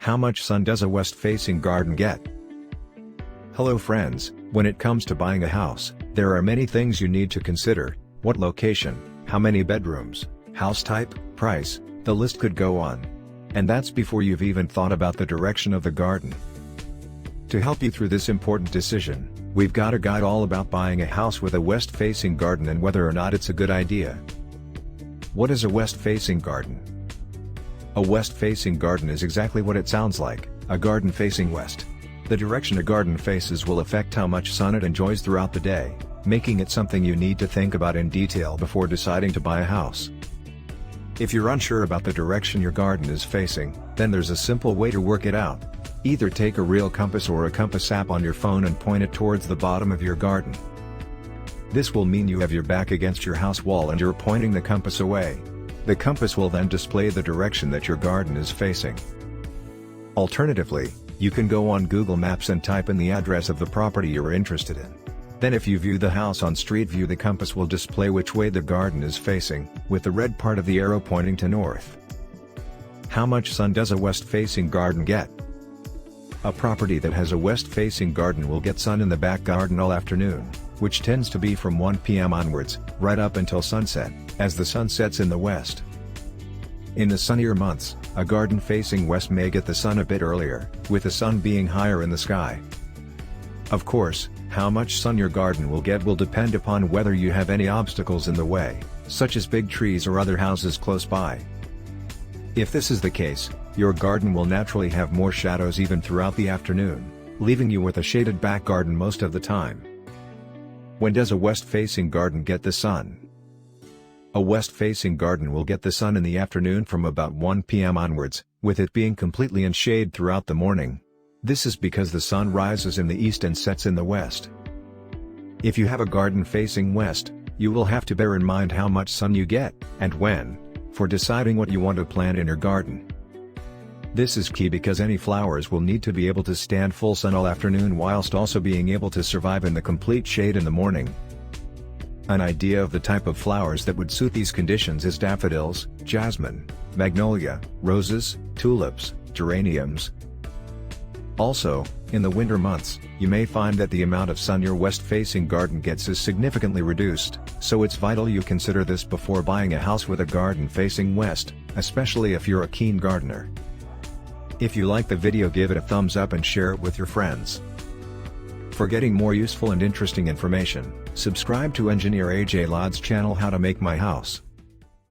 How much sun does a west-facing garden get? Hello friends, when it comes to buying a house, there are many things you need to consider: what location, how many bedrooms, house type, price, the list could go on. And that's before you've even thought about the direction of the garden. To help you through this important decision, we've got a guide all about buying a house with a west-facing garden and whether or not it's a good idea. What is a west-facing garden? A west-facing garden is exactly what it sounds like, a garden facing west. The direction a garden faces will affect how much sun it enjoys throughout the day, making it something you need to think about in detail before deciding to buy a house. If you're unsure about the direction your garden is facing, then there's a simple way to work it out. Either take a real compass or a compass app on your phone and point it towards the bottom of your garden. This will mean you have your back against your house wall and you're pointing the compass away. The compass will then display the direction that your garden is facing. Alternatively, you can go on Google Maps and type in the address of the property you're interested in. Then if you view the house on Street View, the compass will display which way the garden is facing, with the red part of the arrow pointing to north. How much sun does a west-facing garden get? A property that has a west-facing garden will get sun in the back garden all afternoon, which tends to be from 1 p.m. onwards, right up until sunset, as the sun sets in the west. In the sunnier months, a garden facing west may get the sun a bit earlier, with the sun being higher in the sky. Of course, how much sun your garden will get will depend upon whether you have any obstacles in the way, such as big trees or other houses close by. If this is the case, your garden will naturally have more shadows even throughout the afternoon, leaving you with a shaded back garden most of the time. When does a west-facing garden get the sun? A west-facing garden will get the sun in the afternoon from about 1 p.m. onwards, with it being completely in shade throughout the morning. This is because the sun rises in the east and sets in the west. If you have a garden facing west, you will have to bear in mind how much sun you get, and when, for deciding what you want to plant in your garden. This is key because any flowers will need to be able to stand full sun all afternoon whilst also being able to survive in the complete shade in the morning. An idea of the type of flowers that would suit these conditions is daffodils, jasmine, magnolia, roses, tulips, geraniums. Also, in the winter months, you may find that the amount of sun your west-facing garden gets is significantly reduced, so it's vital you consider this before buying a house with a garden facing west, especially if you're a keen gardener. If you like the video, give it a thumbs up and share it with your friends. For getting more useful and interesting information, subscribe to Engineer AJ Lod's channel How to Make My House.